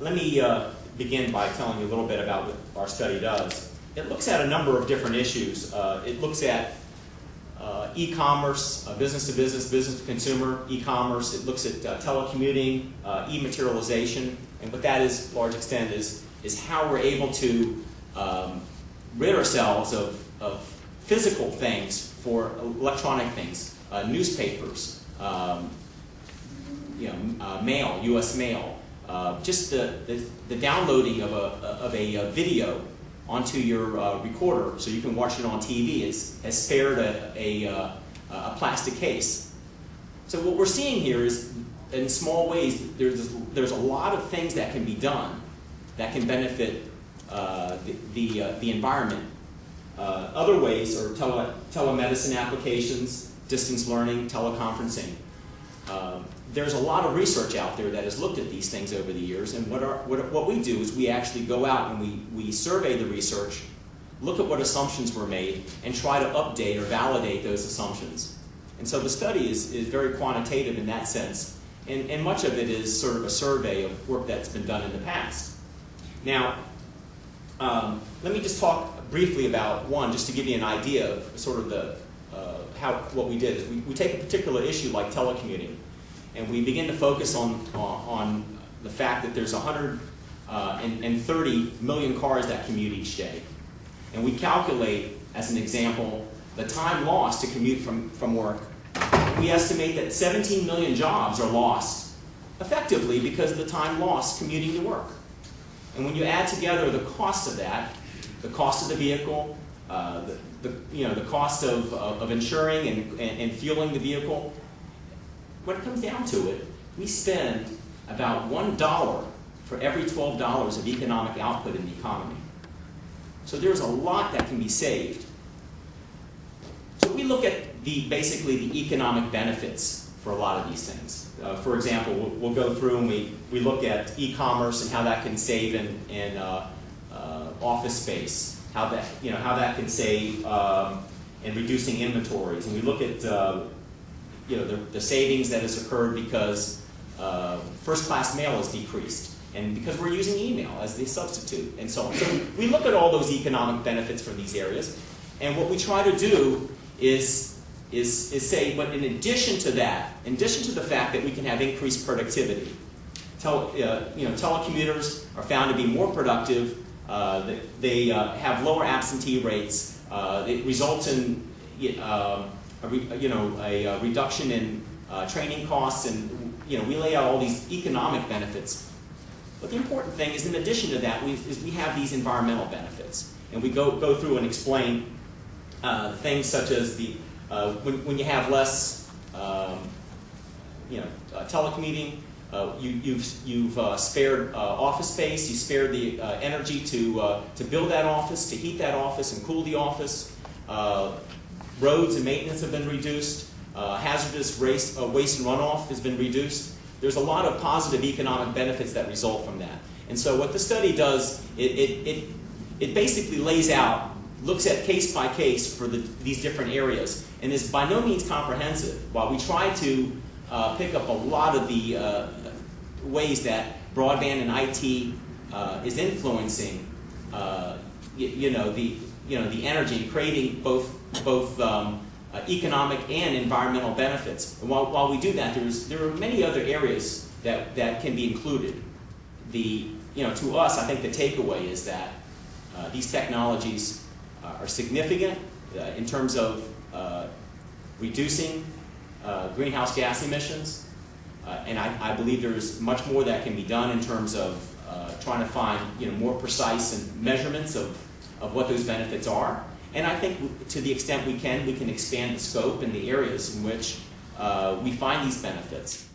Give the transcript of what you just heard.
let me begin by telling you a little bit about what our study does. It looks at a number of different issues. It looks at e-commerce, business to business, business to consumer, e-commerce. It looks at telecommuting, e-materialization, and what that is, to a large extent, is how we're able to rid ourselves of physical things for electronic things, newspapers, mail, U.S. mail, just the downloading of a video onto your recorder so you can watch it on TV has spared a plastic case. So what we're seeing here is, in small ways, there's a lot of things that can be done that can benefit the environment. Other ways are telemedicine applications, distance learning, teleconferencing. There's a lot of research out there that has looked at these things over the years, and what we do is we actually go out and we survey the research, look at what assumptions were made, and try to update or validate those assumptions. And so the study is very quantitative in that sense, and much of it is sort of a survey of work that's been done in the past. Now, let me just talk briefly about one, just to give you an idea of sort of what we did. Is we take a particular issue like telecommuting, and we begin to focus on the fact that there's 130 million cars that commute each day. And we calculate, as an example, the time lost to commute from work. We estimate that 17 million jobs are lost effectively because of the time lost commuting to work. And when you add together the cost of that, the cost of the vehicle, the cost of insuring and fueling the vehicle, when it comes down to it, we spend about $1 for every $12 of economic output in the economy. So there's a lot that can be saved. So we look at basically the economic benefits for a lot of these things. For example, we'll go through and we look at e-commerce and how that can save in office space, how that can save in reducing inventories, and we look at the savings that has occurred because first-class mail has decreased, and because we're using email as the substitute, and so on. So we look at all those economic benefits from these areas, and what we try to do is say, but in addition to that, in addition to the fact that we can have increased productivity, telecommuters are found to be more productive. They have lower absentee rates. It results in a reduction in training costs, and we lay out all these economic benefits. But the important thing is, in addition to that, we have these environmental benefits, and we go through and explain things such as when you have less telecommuting, you've spared office space, you spared the energy to build that office, to heat that office and cool the office. Roads and maintenance have been reduced. Hazardous waste and runoff has been reduced. There's a lot of positive economic benefits that result from that. And so what the study does, it basically lays out, looks at case by case for these different areas, and is by no means comprehensive. While we try to pick up a lot of the ways that broadband and IT is influencing the energy, creating both economic and environmental benefits. And while we do that, there are many other areas that can be included. To us, I think the takeaway is that these technologies are significant in terms of reducing greenhouse gas emissions, and I believe there's much more that can be done in terms of trying to find more precise measurements of what those benefits are. And I think to the extent we can expand the scope and the areas in which we find these benefits.